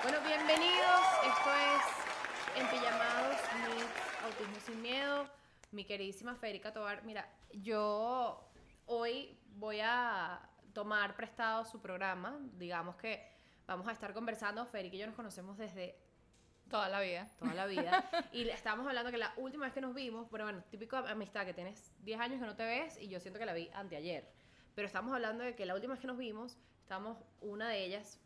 Bueno, bienvenidos. Esto es En Pijamados, Meets Autismo Sin Miedo. Mi queridísima Federica Tovar. Mira, yo hoy voy a tomar prestado su programa. Digamos que vamos a estar conversando. Federica y yo nos conocemos desde Toda la vida. toda la vida. Y le estábamos hablando que la última vez que nos vimos, bueno, típico amistad que tienes 10 años que no te ves y yo siento que la vi anteayer. Pero estamos hablando de que la última vez que nos vimos, estábamos, una de ellas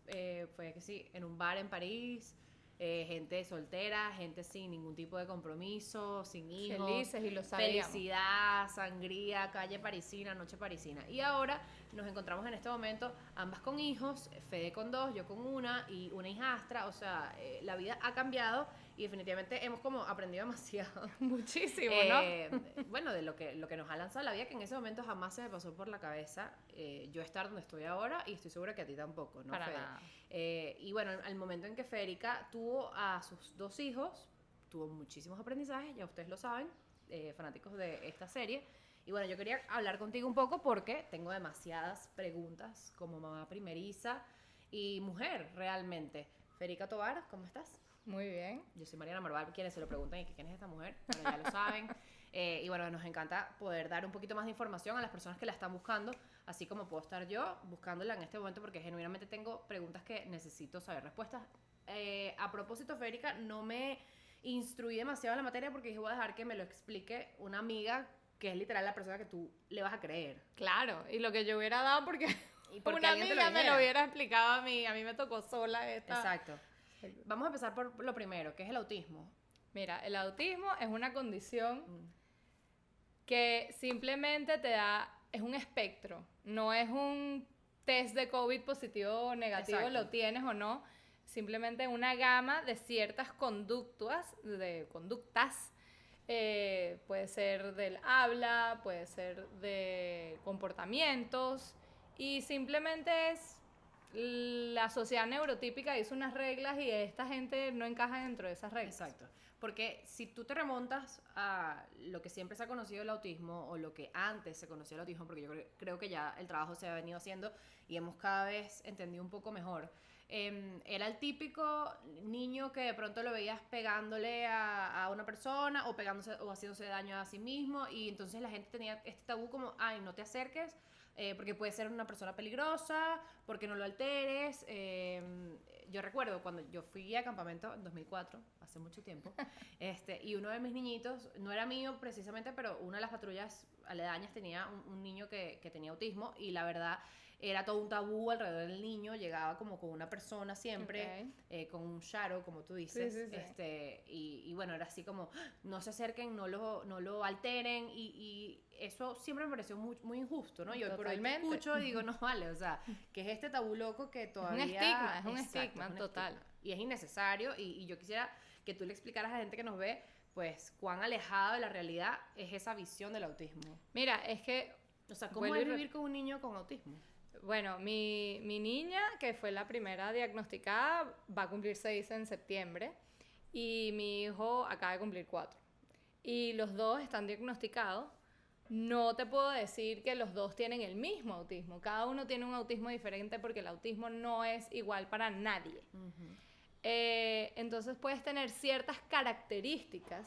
fue que sí, en un bar en París, gente soltera, gente sin ningún tipo de compromiso, sin hijos. Felices y lo sabíamos. Felicidad, sangría, calle parisina, noche parisina. Y ahora nos encontramos en este momento, ambas con hijos, Fede con 2, yo con una hijastra. O sea, la vida ha cambiado y definitivamente hemos como aprendido demasiado. Muchísimo, ¿no? Bueno, de lo que nos ha lanzado la vida, que en ese momento jamás se me pasó por la cabeza yo estar donde estoy ahora, y estoy segura que a ti tampoco, ¿no, Para Fede? nada. Y bueno, al momento en que Federica tuvo a sus 2 hijos, tuvo muchísimos aprendizajes, ya ustedes lo saben, fanáticos de esta serie. Y bueno, yo quería hablar contigo un poco porque tengo demasiadas preguntas como mamá primeriza y mujer realmente. Federica Tovar, ¿cómo estás? Muy bien. Yo soy Mariana Marval, quienes se lo preguntan y que quién es esta mujer, bueno, ya lo saben. Y bueno, nos encanta poder dar un poquito más de información a las personas que la están buscando, así como puedo estar yo buscándola en este momento, porque genuinamente tengo preguntas que necesito saber respuestas. A propósito, Federica, no me instruí demasiado en la materia porque dije voy a dejar que me lo explique una amiga que es literal la persona que tú le vas a creer. Claro, y lo que yo hubiera dado porque Y porque una alguien te lo amiga me dijera. lo hubiera explicado a mí me tocó sola esta. Exacto. Vamos a empezar por lo primero, que es el autismo. Mira, el autismo es una condición Mm. que simplemente es un espectro, no es un test de COVID positivo o negativo, Exacto. lo tienes o no, simplemente una gama de ciertas conductas, puede ser del habla, puede ser de comportamientos, y simplemente es la sociedad neurotípica hizo unas reglas y esta gente no encaja dentro de esas reglas. Exacto. Porque si tú te remontas a lo que siempre se ha conocido el autismo, o lo que antes se conocía el autismo, porque yo creo que ya el trabajo se ha venido haciendo y hemos cada vez entendido un poco mejor. Era el típico niño que de pronto lo veías pegándole a una persona, o pegándose o haciéndose daño a sí mismo, y entonces la gente tenía este tabú como, ay, no te acerques, porque puede ser una persona peligrosa, porque no lo alteres. Yo recuerdo cuando yo fui a campamento en 2004, hace mucho tiempo, y uno de mis niñitos, no era mío precisamente, pero una de las patrullas aledañas tenía un niño que tenía autismo, y la verdad era todo un tabú alrededor del niño. Llegaba como con una persona siempre, con un shadow, como tú dices. Sí, sí, sí. Y bueno, era así como, no se acerquen, no lo alteren, y eso siempre me pareció muy, muy injusto, ¿no? Y hoy por hoy te Totalmente. escucho y digo, no vale, o sea, que es este tabú loco que todavía... Es un Exacto, estigma es un total. estigma. Y es innecesario, y yo quisiera que tú le explicaras a la gente que nos ve, pues, cuán alejado de la realidad es esa visión del autismo. Mira, es que, O sea, ¿cómo vuelvo es y re- vivir con un niño con autismo? bueno, mi niña, que fue la primera diagnosticada, va a cumplir 6 en septiembre y mi hijo acaba de cumplir 4. Y los dos están diagnosticados. No te puedo decir que los dos tienen el mismo autismo. Cada uno tiene un autismo diferente porque el autismo no es igual para nadie. Entonces puedes tener ciertas características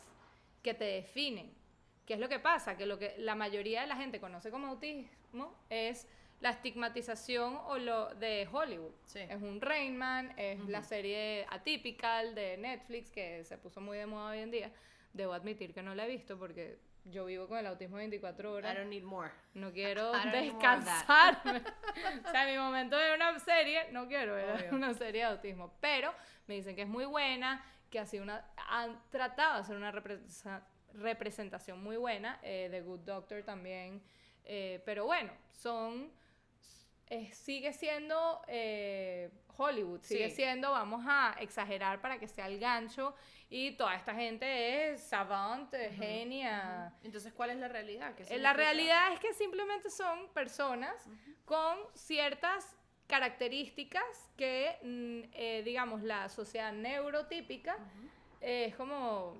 que te definen. ¿Qué es lo que pasa? Que lo que la mayoría de la gente conoce como autismo es la estigmatización o lo de Hollywood. Sí. Es un Rain Man, es la serie Atypical de Netflix que se puso muy de moda hoy en día. Debo admitir que no la he visto porque yo vivo con el autismo 24 horas. I don't need more. No quiero I don't need more of descansarme. O sea, en mi momento de ver una serie, no quiero ver Obvio. una serie de autismo. Pero me dicen que es muy buena, que han tratado de hacer una representación muy buena. The Good Doctor también. Pero bueno, sigue siendo Hollywood, sigue Sí. siendo, vamos a exagerar para que sea el gancho, y toda esta gente es savant, genia. Entonces, ¿cuál es la realidad? ¿Qué La significa? realidad es que simplemente son personas con ciertas características que, digamos, la sociedad neurotípica es como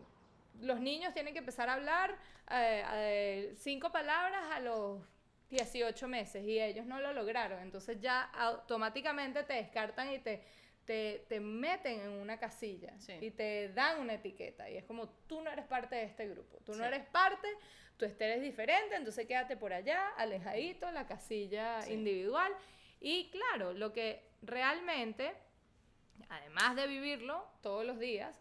los niños tienen que empezar a hablar 5 palabras a los 18 meses y ellos no lo lograron. Entonces ya automáticamente te descartan y te te meten en una casilla Sí. y te dan una etiqueta. Y es como, tú no eres parte de este grupo. Tú no Sí. eres parte, tú eres diferente, entonces quédate por allá, alejadito, la casilla Sí. individual. Y claro, lo que realmente, además de vivirlo todos los días,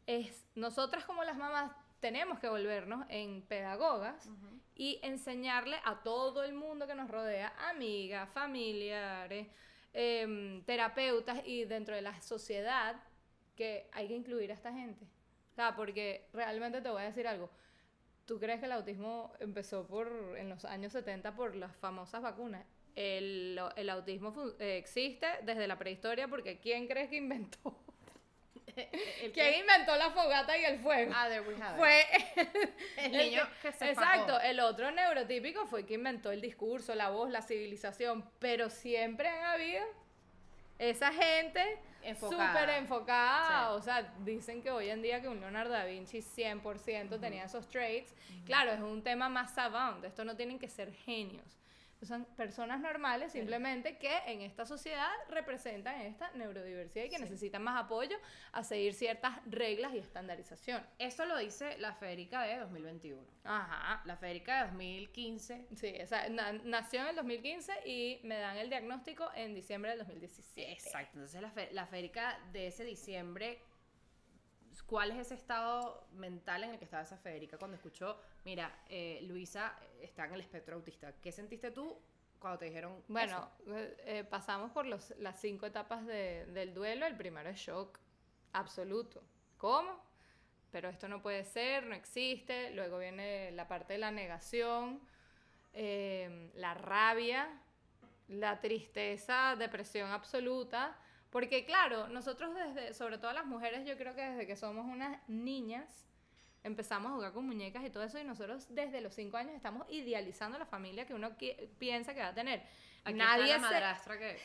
es nosotras como las mamás tenemos que volvernos en pedagogas y enseñarle a todo el mundo que nos rodea, amigas, familiares, terapeutas y dentro de la sociedad, que hay que incluir a esta gente. O sea, porque realmente te voy a decir algo. ¿Tú crees que el autismo empezó en los años 70 por las famosas vacunas? El autismo existe desde la prehistoria porque ¿quién crees que inventó? ¿Quién inventó la fogata y el fuego? There we have it. Fue El niño que se exacto, fajó. el otro neurotípico fue el que inventó el discurso, la voz, la civilización, pero siempre han habido esa gente Enfocada. súper enfocada, Sí. o sea, dicen que hoy en día que un Leonardo da Vinci 100% tenía esos traits. Claro, es un tema más savant, esto no tienen que ser genios. Son personas normales simplemente que en esta sociedad representan esta neurodiversidad y que necesitan más apoyo a seguir ciertas reglas y estandarización. Eso lo dice la Federica de 2021. Ajá. La Federica de 2015. Sí, o sea, nació en el 2015 y me dan el diagnóstico en diciembre del 2017. Exacto. Entonces la Federica de ese diciembre, ¿cuál es ese estado mental en el que estaba esa Federica cuando escuchó, mira, Luisa está en el espectro autista? ¿Qué sentiste tú cuando te dijeron Bueno, eso? pasamos por las 5 etapas del duelo. El primero es shock absoluto. ¿Cómo? Pero esto no puede ser, no existe. Luego viene la parte de la negación, la rabia, la tristeza, depresión absoluta. Porque claro, nosotros sobre todo las mujeres, yo creo que desde que somos unas niñas, empezamos a jugar con muñecas y todo eso, y nosotros desde los 5 años estamos idealizando la familia que uno piensa que va a tener. Aquí Nadie está la madrastra que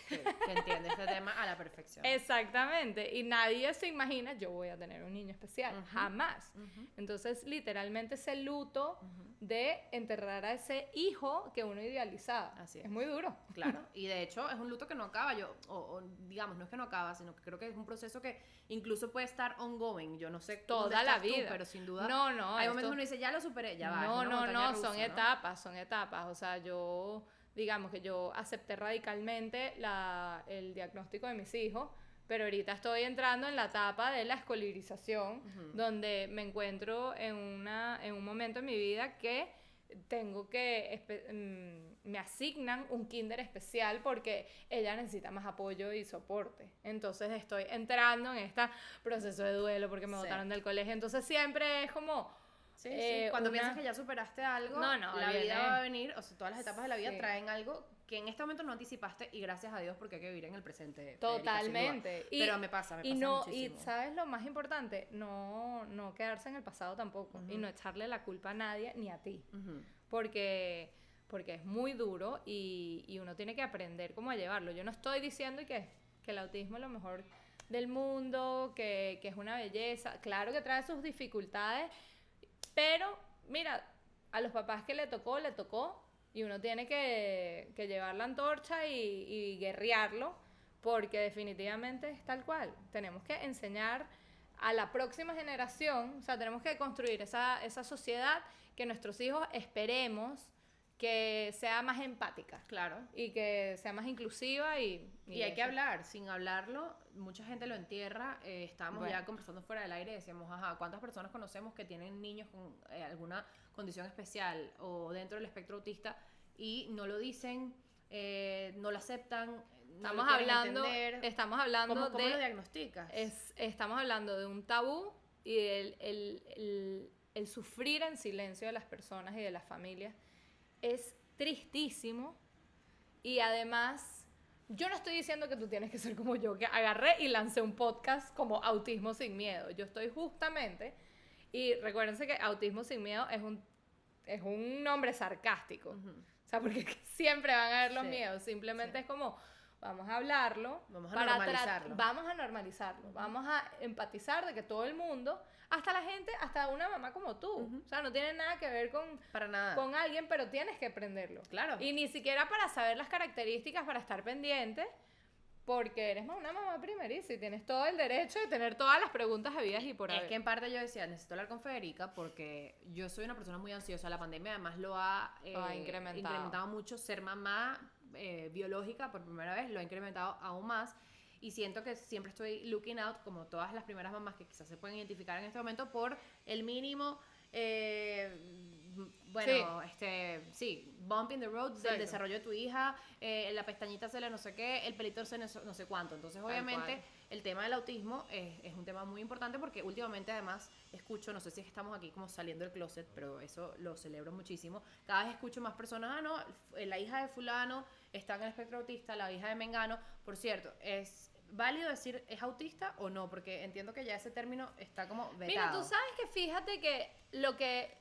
entiende este tema a la perfección. Exactamente, y nadie se imagina, yo voy a tener un niño especial, jamás. Entonces, literalmente ese luto de enterrar a ese hijo que uno idealizaba. Así es muy duro. Claro, y de hecho es un luto que no acaba, o digamos, no es que no acaba, sino que creo que es un proceso que incluso puede estar ongoing. Yo no sé Toda dónde la estás tú, vida. pero sin duda No, hay esto- momentos que uno dice, ya lo superé, ya va. es No, una no, montaña no, rusa, son etapas. O sea, digamos que yo acepté radicalmente el diagnóstico de mis hijos, pero ahorita estoy entrando en la etapa de la escolarización, donde me encuentro en un momento en mi vida que tengo me asignan un kinder especial porque ella necesita más apoyo y soporte. Entonces estoy entrando en este proceso de duelo porque me botaron del colegio. Entonces siempre es como... Sí. Cuando piensas que ya superaste algo, No, la viene. vida va a venir, o sea, todas las etapas de la vida Sí. traen algo que en este momento no anticipaste, y gracias a Dios porque hay que vivir en el presente. Federica, Totalmente. sin duda. Pero me pasa muchísimo. Y ¿sabes lo más importante? No quedarse en el pasado tampoco. Y no echarle la culpa a nadie ni a ti. Porque es muy duro y uno tiene que aprender cómo a llevarlo. Yo no estoy diciendo que el autismo es lo mejor del mundo, que es una belleza. Claro que trae sus dificultades, pero mira, a los papás que le tocó, y uno tiene que llevar la antorcha y guerrearlo, porque definitivamente es tal cual. Tenemos que enseñar a la próxima generación, o sea, tenemos que construir esa sociedad que nuestros hijos esperemos que sea más empática. Claro. Y que sea más inclusiva y hay que hablar. Sin hablarlo, mucha gente lo entierra. Estábamos ya conversando fuera del aire y decíamos, ¿cuántas personas conocemos que tienen niños con alguna condición especial o dentro del espectro autista y no lo dicen, no lo aceptan, no lo quieren entender? Estamos hablando ¿Cómo lo diagnosticas? Estamos hablando de un tabú y el sufrir en silencio de las personas y de las familias es tristísimo. Y además, yo no estoy diciendo que tú tienes que ser como yo, que agarré y lancé un podcast como Autismo Sin Miedo. Yo estoy justamente, y recuérdense que Autismo Sin Miedo es un nombre sarcástico. O sea, porque siempre van a haber los miedos. Simplemente es como, vamos a hablarlo. Vamos a normalizarlo. Vamos a normalizarlo. Vamos a empatizar de que todo el mundo, hasta la gente, hasta una mamá como tú. O sea, no tiene nada que ver para nada. con alguien, pero tienes que aprenderlo. Claro. Y ni siquiera para saber las características, para estar pendiente, porque eres una mamá primeriza y tienes todo el derecho de tener todas las preguntas habidas y por haber. Es que en parte yo decía, necesito hablar con Federica porque yo soy una persona muy ansiosa. La pandemia además lo ha incrementado mucho. Ser mamá biológica por primera vez lo ha incrementado aún más. Y siento que siempre estoy looking out, como todas las primeras mamás que quizás se pueden identificar en este momento, por el mínimo, bump in the road del desarrollo de tu hija, la pestañita se le no sé qué, el pelito se no sé cuánto. Entonces, obviamente, el tema del autismo es un tema muy importante porque últimamente, además, escucho, no sé si estamos aquí como saliendo del closet, pero eso lo celebro muchísimo. Cada vez escucho más personas, la hija de fulano está en el espectro autista, la hija de Mengano. Por cierto, es válido decir es autista o no, porque entiendo que ya ese término está como vetado. Mira, tú sabes que fíjate que lo que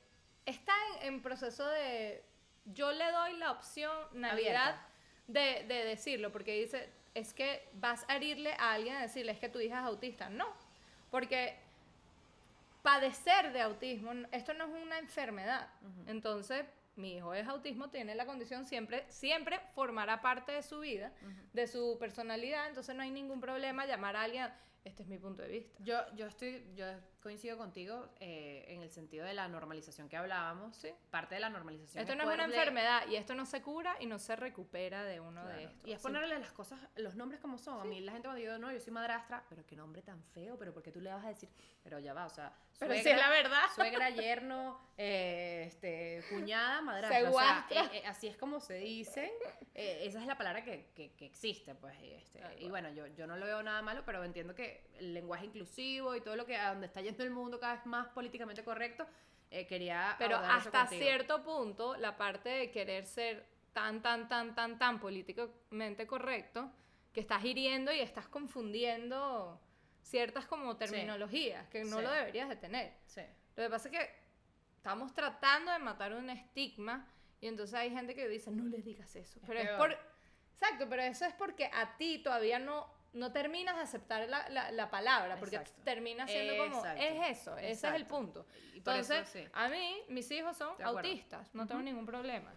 está en proceso de... Yo le doy la opción Navidad de decirlo, porque dice, es que vas a herirle a alguien a decirle, es que tu hija es autista. No, porque padecer de autismo, esto no es una enfermedad. Entonces, mi hijo es autismo, tiene la condición, siempre formará parte de su vida, de su personalidad, entonces no hay ningún problema llamar a alguien. Este es mi punto de vista. Yo coincido contigo en el sentido de la normalización que hablábamos. Sí. Parte de la normalización esto no es una enfermedad y esto no se cura y no se recupera de uno de estos. Y es ponerle las cosas, los nombres como son. Sí. A mí la gente me dice, no, yo soy madrastra, pero qué nombre tan feo, pero ¿por qué tú le vas a decir? Pero ya va, o sea, pero suegra, si es la verdad. Suegra, yerno, cuñada, madrastra. O sea, así es como se dicen. Esa es la palabra que existe, pues. Y bueno, yo no lo veo nada malo, pero entiendo que el lenguaje inclusivo y todo lo que a donde está yendo el mundo cada vez más políticamente correcto, quería pero hasta cierto punto la parte de querer ser tan políticamente correcto, que estás hiriendo y estás confundiendo ciertas como terminologías que no lo deberías de tener. Sí. Lo que pasa es que estamos tratando de matar un estigma y entonces hay gente que dice, no le digas eso. Pero exacto, pero eso es porque a ti todavía no terminas de aceptar la palabra, porque termina siendo como, es eso, ese es el punto. Entonces, eso, a mí, mis hijos son autistas, no tengo ningún problema.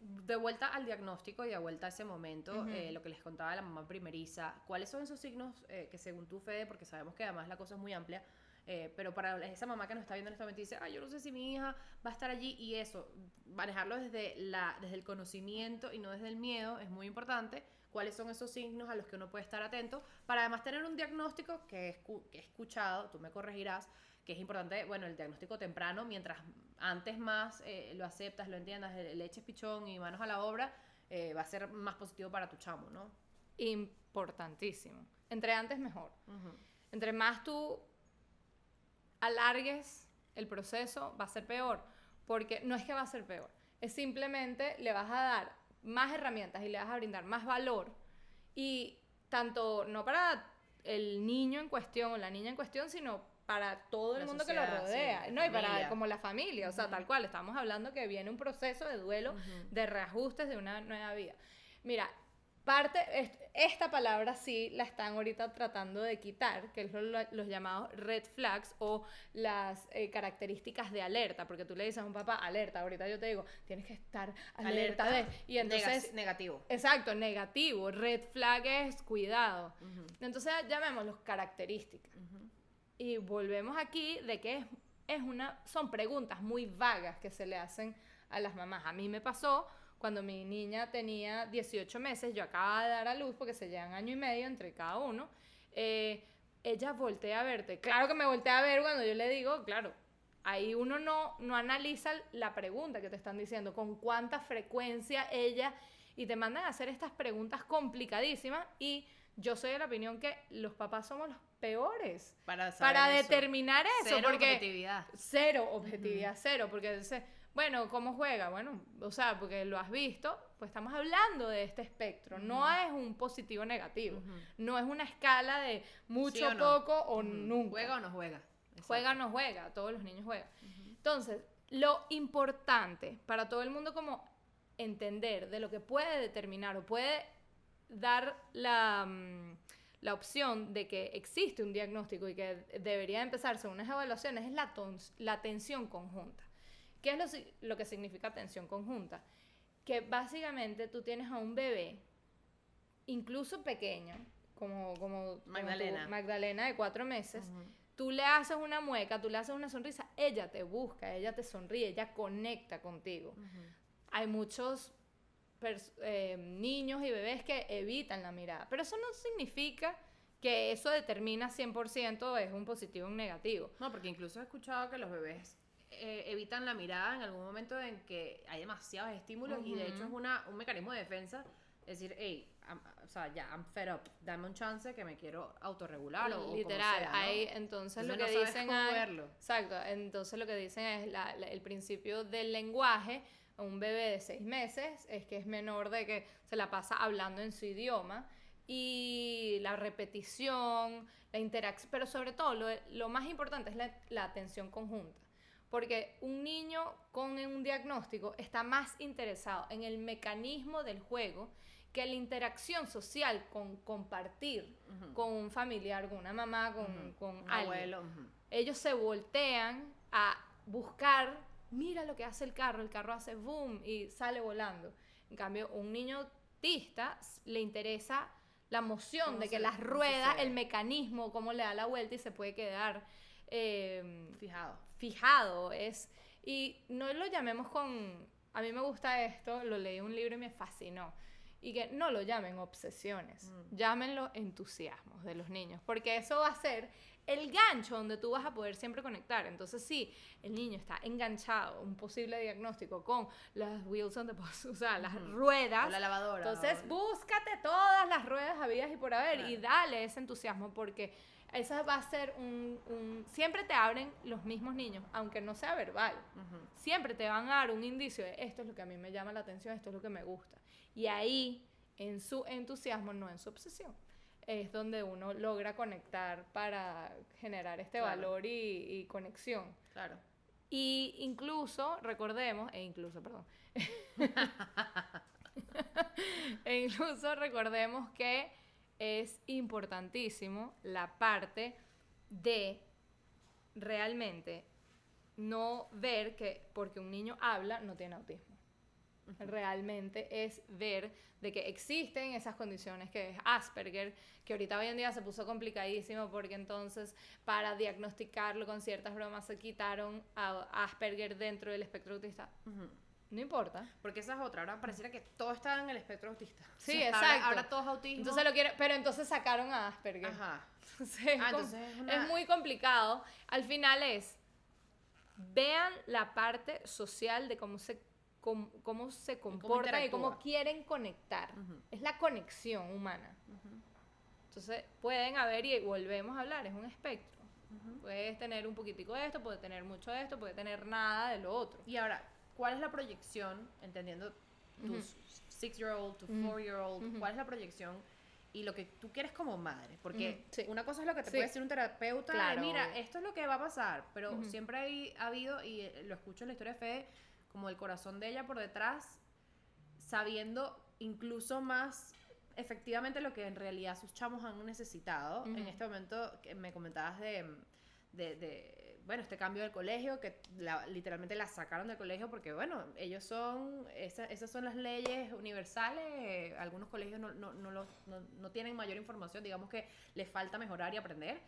De vuelta al diagnóstico y de vuelta a ese momento, lo que les contaba de la mamá primeriza, ¿cuáles son esos signos que según tú, Fede, porque sabemos que además la cosa es muy amplia, pero para esa mamá que nos está viendo en este momento y dice, yo no sé si mi hija va a estar allí, y eso, manejarlo desde el conocimiento y no desde el miedo es muy importante. ¿Cuáles son esos signos a los que uno puede estar atento? Para además tener un diagnóstico que he escuchado, tú me corregirás, que es importante, bueno, el diagnóstico temprano, mientras antes más lo aceptas, lo entiendas, le eches pichón y manos a la obra, va a ser más positivo para tu chamo, ¿no? Importantísimo. Entre antes mejor. Entre más tú alargues el proceso, va a ser peor. Porque no es que va a ser peor, es simplemente le vas a dar más herramientas y le vas a brindar más valor, y tanto no para el niño en cuestión o la niña en cuestión, sino para todo el mundo sociedad, que lo rodea, sí, ¿no? Y para como la familia, o sea, tal cual, estamos hablando que viene un proceso de duelo, de reajustes de una nueva vida. Mira, esta palabra sí la están ahorita tratando de quitar, que es los llamados red flags o las características de alerta, porque tú le dices a un papá, alerta, ahorita yo te digo, tienes que estar alerta de... Y entonces... negativo. Exacto, negativo. Red flag es cuidado. Entonces llamémoslos características. Y volvemos aquí de que son preguntas muy vagas que se le hacen a las mamás. A mí me pasó... Cuando mi niña tenía 18 meses, yo acababa de dar a luz porque se llevan 1 año y medio entre cada uno, ella voltea a verte. Claro que me voltea a ver cuando yo le digo, claro, ahí uno no analiza la pregunta que te están diciendo, con cuánta frecuencia ella, y te mandan a hacer estas preguntas complicadísimas, y yo soy de la opinión que los papás somos los peores para determinar eso. Cero objetividad, cero, porque dice... Bueno, ¿cómo juega? Bueno, o sea, porque lo has visto, pues estamos hablando de este espectro. No es un positivo o negativo. No es una escala de mucho, ¿sí no? Poco o nunca. ¿Juega o no juega? Exacto. Juega o no juega, todos los niños juegan. Entonces, lo importante para todo el mundo como entender de lo que puede determinar o puede dar la opción de que existe un diagnóstico y que debería empezarse unas evaluaciones es la atención conjunta. ¿Qué es lo que significa atención conjunta? Que básicamente tú tienes a un bebé, incluso pequeño, como Magdalena. tu Magdalena de 4 meses, Ujú. tú le haces una mueca, tú le haces una sonrisa, ella te busca, ella te sonríe, ella conecta contigo. Ujú. Hay muchos niños y bebés que evitan la mirada, pero eso no significa que eso determina 100% es un positivo o un negativo. No, porque incluso he escuchado que los bebés evitan la mirada en algún momento en que hay demasiados estímulos y de hecho es un mecanismo de defensa. Decir, hey, o sea, ya, I'm fed up, dame un chance que me quiero autorregular o Literal, como sea, ¿no? hay, entonces lo que no sabes dicen cómo es, verlo. exacto, entonces lo que dicen es el principio del lenguaje. Un bebé de 6 meses es que es menor de que se la pasa hablando en su idioma, y la repetición, la interacción, pero sobre todo lo más importante es la atención conjunta. Porque un niño con un diagnóstico está más interesado en el mecanismo del juego que la interacción social con compartir con un familiar, con una mamá, con Un alguien. abuelo. Ellos se voltean a buscar, mira lo que hace el carro hace boom y sale volando. En cambio, un niño autista le interesa la emoción de que las ruedas, el mecanismo, cómo le da la vuelta y se puede quedar fijado. Y no lo llamemos a mí me gusta esto, lo leí en un libro y me fascinó. Y que no lo llamen obsesiones, llámenlo entusiasmos de los niños, porque eso va a ser el gancho donde tú vas a poder siempre conectar. Entonces, si el niño está enganchado, un posible diagnóstico con las wheels on the bus, o sea, las ruedas, o la lavadora, entonces búscate todas las ruedas habidas y por haber, y dale ese entusiasmo, porque esa va a ser siempre te abren los mismos niños, aunque no sea verbal. Siempre te van a dar un indicio de esto es lo que a mí me llama la atención, esto es lo que me gusta. Y ahí, en su entusiasmo, no en su obsesión, es donde uno logra conectar para generar este valor y conexión. Claro. Y incluso recordemos que es importantísimo la parte de realmente no ver que porque un niño habla no tiene autismo. Realmente es ver de que existen esas condiciones que es Asperger, que ahorita hoy en día se puso complicadísimo porque entonces para diagnosticarlo con ciertas bromas se quitaron a Asperger dentro del espectro autista. No importa. Porque esa es otra. Ahora pareciera que todo está en el espectro autista. Sí, o sea, exacto. Ahora todo es autismo. Entonces pero entonces sacaron a Asperger. Ajá. Entonces es muy complicado. Al final vean la parte social de cómo se comportan y cómo quieren conectar. Es la conexión humana. Entonces pueden haber, y volvemos a hablar, es un espectro. Puedes tener un poquitico de esto, puedes tener mucho de esto, puedes tener nada de lo otro. Y ahora, ¿cuál es la proyección, entendiendo tu 6-year-old, tu 4-year-old, cuál es la proyección y lo que tú quieres como madre? Porque una cosa es lo que te puede decir un terapeuta, claro. Mira, esto es lo que va a pasar, pero siempre ha habido, y lo escucho en la historia de Fede, como el corazón de ella por detrás, sabiendo incluso más efectivamente lo que en realidad sus chamos han necesitado. En este momento que me comentabas bueno, este cambio del colegio, que literalmente la sacaron del colegio porque, bueno, ellos esas son las leyes universales. Algunos colegios no tienen mayor información, digamos que les falta mejorar y aprender,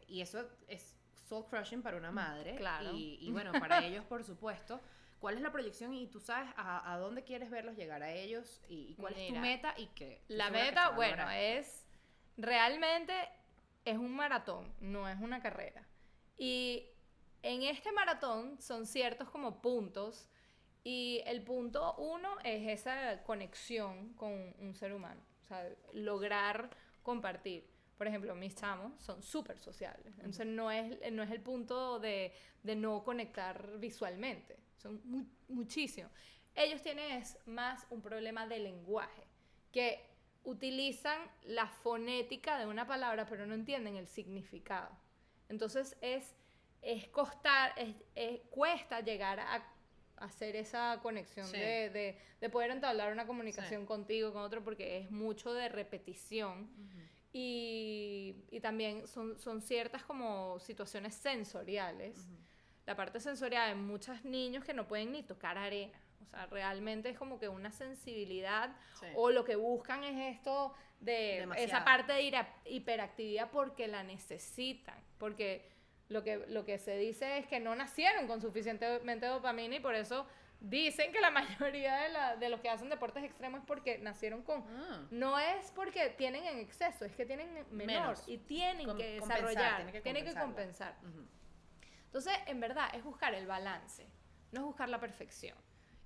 y eso es soul crushing para una madre. Claro. Y bueno, para ellos, por supuesto. ¿Cuál es la proyección y tú sabes a dónde quieres verlos llegar a ellos y cuál es tu meta y qué? La meta, bueno, realmente es un maratón, no es una carrera. Y en este maratón son ciertos como puntos, y el punto 1 es esa conexión con un ser humano, o sea, lograr compartir. Por ejemplo, mis chamos son súper sociables, entonces no es el punto de no conectar visualmente, son muchísimo. Ellos tienen más un problema de lenguaje, que utilizan la fonética de una palabra pero no entienden el significado. Entonces cuesta llegar a hacer esa conexión de poder entablar una comunicación contigo, con otro, porque es mucho de repetición. Y también son ciertas como situaciones sensoriales. La parte sensorial de muchos niños que no pueden ni tocar arena. O sea, realmente es como que una sensibilidad Sí. o lo que buscan es esto de Demasiado. esa parte de hiperactividad porque la necesitan, porque lo que se dice es que no nacieron con suficientemente dopamina y por eso dicen que la mayoría de los que hacen deportes extremos es porque nacieron con... Ah. No es porque tienen en exceso, es que tienen menor Menos. y tienen que Compensar, desarrollar, tienen que compensar. Ujú. Entonces, en verdad, es buscar el balance, no es buscar la perfección.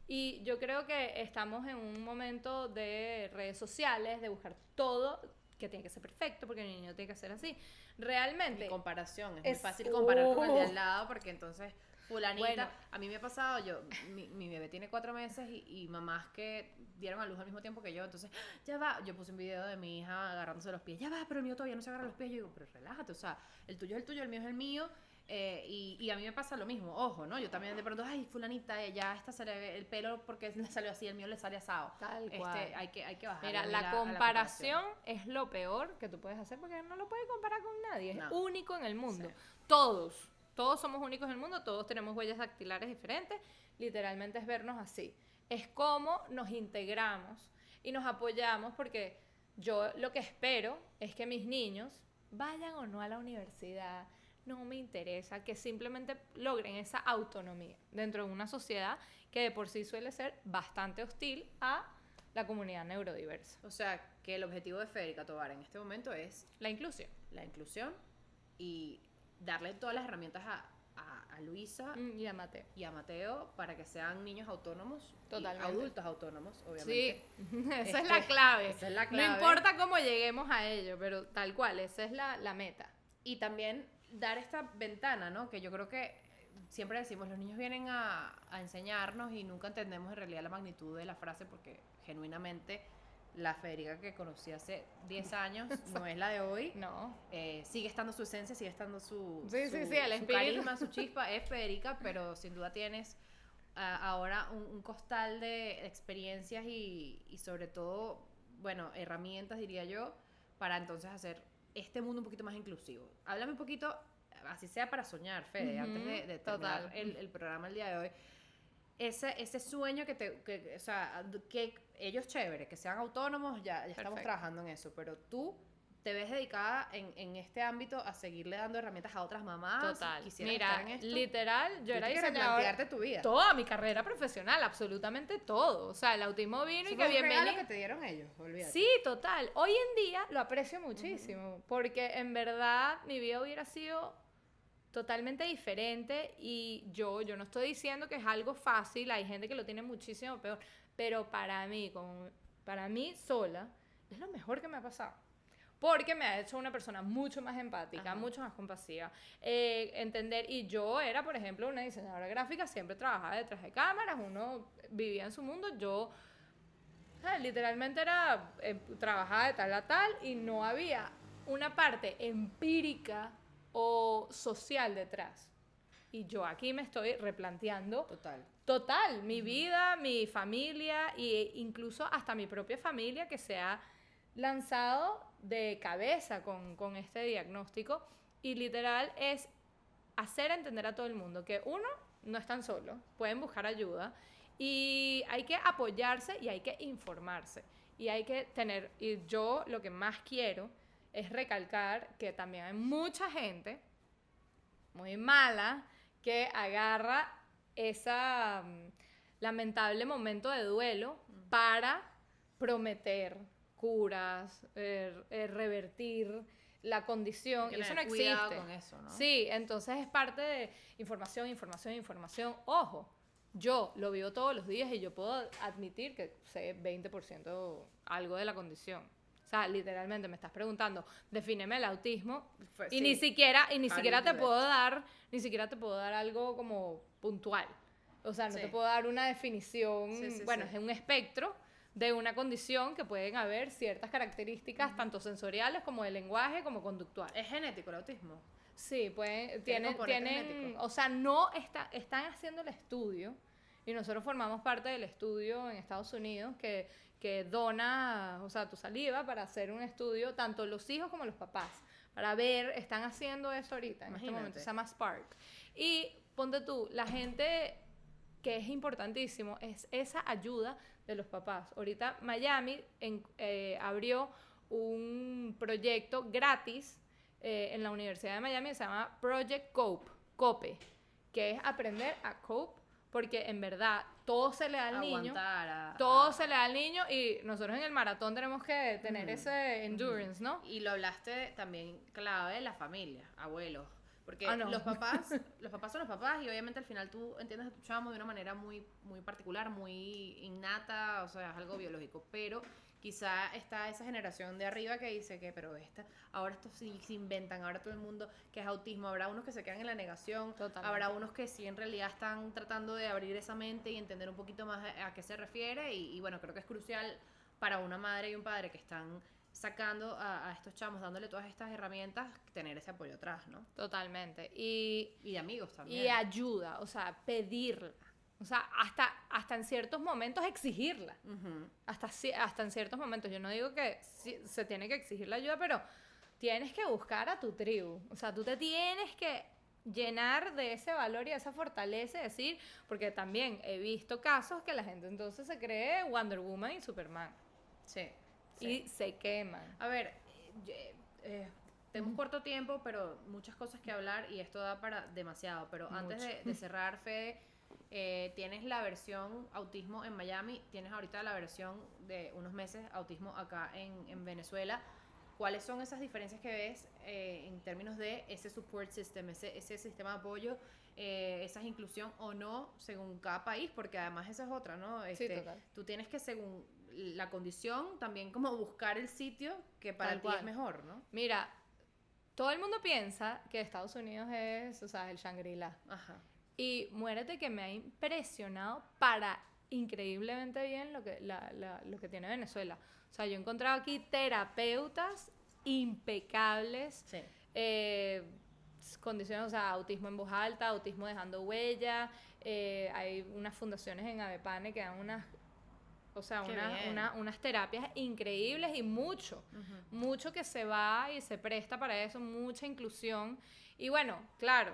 Y yo creo que estamos en un momento de redes sociales, de buscar todo que tiene que ser perfecto, porque el niño tiene que ser así. Realmente... Y comparación, es Es- muy fácil comparar con el de al lado porque entonces fulanita, Bueno. a mí me ha pasado, mi bebé tiene 4 meses y mamás que dieron a luz al mismo tiempo que yo, entonces, ya va, yo puse un video de mi hija agarrándose los pies, ya va, pero el mío todavía no se agarra los pies, yo digo, pero relájate, o sea, el tuyo es el tuyo, el mío es el mío, y a mí me pasa lo mismo, ojo, ¿no? Yo también de pronto, ay, fulanita, ya esta se le ve el pelo porque le salió así, el mío le sale asado. Tal cual. Hay que bajar. Mira, la comparación es lo peor que tú puedes hacer porque no lo puedes comparar con nadie. Es No. único en el mundo. Sí. Todos somos únicos en el mundo, todos tenemos huellas dactilares diferentes. Literalmente es vernos así. Es como nos integramos y nos apoyamos porque yo lo que espero es que mis niños vayan o no a la universidad. No me interesa, que simplemente logren esa autonomía dentro de una sociedad que de por sí suele ser bastante hostil a la comunidad neurodiversa. O sea, que el objetivo de Federica Tovar en este momento es La inclusión. la inclusión y darle todas las herramientas a Luisa Y a Mateo. y a Mateo para que sean niños autónomos, Totalmente. y adultos autónomos, Sí, obviamente. esa es la clave. Esa es la clave. No importa cómo lleguemos a ello, pero tal cual, esa es la meta. Y también dar esta ventana, ¿no? Que yo creo que siempre decimos, los niños vienen a enseñarnos y nunca entendemos en realidad la magnitud de la frase porque genuinamente la Federica que conocí hace 10 años no es la de hoy. No. Sigue estando su esencia, sigue estando su, Sí, su, sí, sí, el su espíritu. carisma, su chispa, es Federica, pero sin duda tienes ahora un costal de experiencias y sobre todo, bueno, herramientas, diría yo, para entonces hacer este mundo un poquito más inclusivo. Háblame un poquito, así sea para soñar, Fede, antes de terminar total. el programa el día de hoy. Ese sueño o sea, que ellos chévere, que sean autónomos, ya estamos Perfecto. trabajando en eso, pero tú te ves dedicada en este ámbito a seguirle dando herramientas a otras mamás. Total. ¿Quisieras Mira, estar en esto? literal, yo era Tienes que diseñadora. replantearte tu vida. Toda mi carrera profesional, absolutamente todo. O sea, el autismo vino Eso y fue que un regalo bienvenido. que te dieron ellos, olvídate. Sí, total. Hoy en día lo aprecio muchísimo, porque en verdad mi vida hubiera sido totalmente diferente y yo no estoy diciendo que es algo fácil, hay gente que lo tiene muchísimo peor, pero para mí sola, es lo mejor que me ha pasado. Porque me ha hecho una persona mucho más empática, Ajá. mucho más compasiva. Entender, y yo era, por ejemplo, una diseñadora gráfica, siempre trabajaba detrás de cámaras, uno vivía en su mundo, yo literalmente era, trabajaba de tal a tal y no había una parte empírica o social detrás. Y yo aquí me estoy replanteando total mi vida, mi familia e incluso hasta mi propia familia que se ha lanzado de cabeza con este diagnóstico y literal es hacer entender a todo el mundo que uno, no están solos, pueden buscar ayuda y hay que apoyarse y hay que informarse y hay que tener, y yo lo que más quiero es recalcar que también hay mucha gente muy mala que agarra esa lamentable momento de duelo para prometer curas, revertir la condición. Y eso no existe. Con eso, ¿no? Sí, entonces es parte de información, información, información. Ojo, yo lo vivo todos los días y yo puedo admitir que sé 20% algo de la condición. O sea, literalmente me estás preguntando, defíneme el autismo y ni siquiera te puedo dar algo como puntual. O sea, no te puedo dar una definición, es un espectro de una condición que pueden haber ciertas características tanto sensoriales como de lenguaje como conductual. ¿Es genético el autismo? Sí, tienen, o sea, no están haciendo el estudio y nosotros formamos parte del estudio en Estados Unidos que dona, o sea, tu saliva para hacer un estudio, tanto los hijos como los papás, para ver, están haciendo eso ahorita, en este momento, se llama Spark. Y ponte tú, la gente que es importantísimo, es esa ayuda de los papás. Ahorita Miami abrió un proyecto gratis en la Universidad de Miami que se llama Project COPE, que es aprender a cope, porque en verdad todo se le da al niño, se le da al niño, y nosotros en el maratón tenemos que tener ese endurance, ¿no? Y lo hablaste también clave, la familia, abuelos, porque los papás son los papás, y obviamente al final tú entiendes a tu chamo de una manera muy, muy particular, muy innata, o sea, es algo biológico, pero quizá está esa generación de arriba que dice que, pero ahora estos sí se inventan, ahora todo el mundo que es autismo, habrá unos que se quedan en la negación, totalmente. Habrá unos que sí en realidad están tratando de abrir esa mente y entender un poquito más a qué se refiere, y bueno, creo que es crucial para una madre y un padre que están sacando a estos chamos, dándole todas estas herramientas, tener ese apoyo atrás, ¿no? Totalmente. Y de amigos también. Y ayuda, o sea, pedirla. O sea, hasta en ciertos momentos exigirla. Uh-huh. Hasta en ciertos momentos. Yo no digo que se tiene que exigir la ayuda, pero tienes que buscar a tu tribu. O sea, tú te tienes que llenar de ese valor y de esa fortaleza, decir, porque también he visto casos que la gente entonces se cree Wonder Woman y Superman. Sí. Y se queman. A ver, tenemos corto tiempo, pero muchas cosas que hablar y esto da para demasiado. Pero antes de cerrar, Fede, tienes la versión autismo en Miami, tienes ahorita la versión de unos meses autismo acá en Venezuela. ¿Cuáles son esas diferencias que ves en términos de ese support system, ese sistema de apoyo, esa inclusión o no según cada país? Porque además esa es otra, ¿no? Sí, total. Tú tienes que, según la condición, también como buscar el sitio que para ti es mejor, ¿no? Mira, todo el mundo piensa que Estados Unidos es, o sea, el Shangri-La. Ajá. Y muérete que me ha impresionado para increíblemente bien lo que tiene Venezuela. O sea, yo he encontrado aquí terapeutas impecables, sí. Condiciones, o sea, autismo en voz alta, autismo dejando huella, hay unas fundaciones en Avepane que dan unas terapias increíbles, y mucho que se va y se presta para eso, mucha inclusión. Y bueno, claro,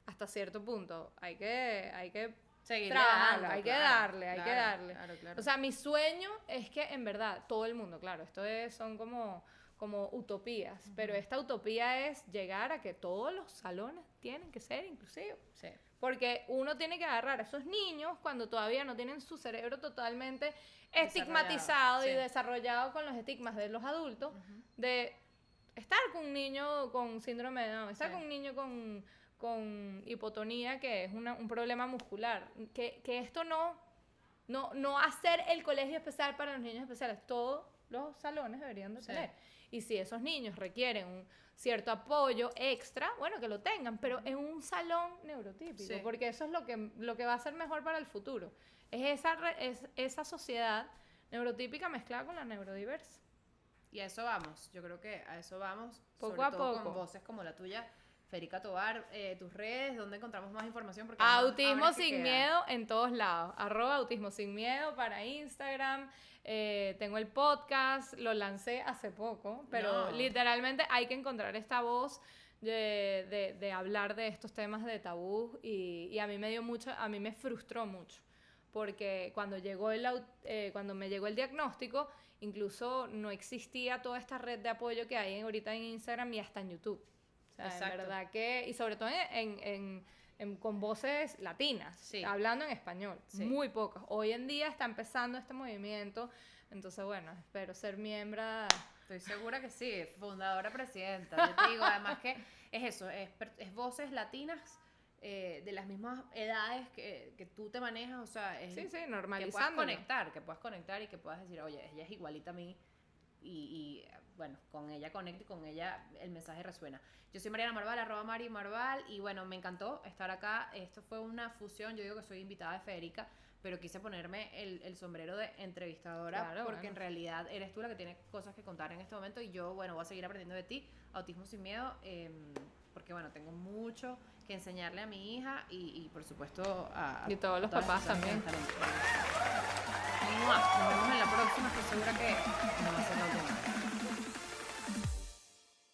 hasta cierto punto hay que seguir trabajando, hay que darle. Claro. O sea, mi sueño es que en verdad todo el mundo, claro, son como utopías, pero esta utopía es llegar a que todos los salones tienen que ser inclusivos. Sí. Porque uno tiene que agarrar a esos niños cuando todavía no tienen su cerebro totalmente estigmatizado y desarrollado con los estigmas de los adultos, de estar con un niño con síndrome de Down, estar con un niño con hipotonía, que es un problema muscular, que esto no hacer el colegio especial para los niños especiales, todos los salones deberían de tener. Y si esos niños requieren un cierto apoyo extra, bueno, que lo tengan, pero en un salón neurotípico, porque eso es lo que va a ser mejor para el futuro. Es esa sociedad neurotípica mezclada con la neurodiversa. Y a eso vamos, yo creo que a eso vamos, poco sobre a todo poco. Con voces como la tuya. Federica Tovar, tus redes, ¿dónde encontramos más información? Porque Autismo Sin Miedo en todos lados, @Autismo Sin Miedo para Instagram, tengo el podcast, lo lancé hace poco, pero literalmente hay que encontrar esta voz de hablar de estos temas de tabú, y a mí me frustró mucho, porque cuando me llegó el diagnóstico, incluso no existía toda esta red de apoyo que hay ahorita en Instagram y hasta en YouTube. O sea, exacto. En verdad que, y sobre todo con voces latinas, hablando en español, muy pocas. Hoy en día está empezando este movimiento, entonces bueno, espero ser miembro. Estoy segura que sí, fundadora, presidenta. Yo te digo, además que es eso, es voces latinas de las mismas edades que tú te manejas, o sea, es normalizando. Que puedas conectar y que puedas decir, oye, ella es igualita a mí, y bueno, con ella conecto y con ella el mensaje resuena. Yo soy Mariana Marval, @MariMarval, y bueno, me encantó estar acá. Esto fue una fusión, yo digo que soy invitada de Federica, pero quise ponerme el sombrero de entrevistadora, porque en realidad eres tú la que tiene cosas que contar en este momento, y yo, bueno, voy a seguir aprendiendo de ti, Autismo Sin Miedo, porque bueno, tengo mucho que enseñarle a mi hija y por supuesto y todos los papás también. Nos vemos en la próxima, estoy segura que no va a ser la última.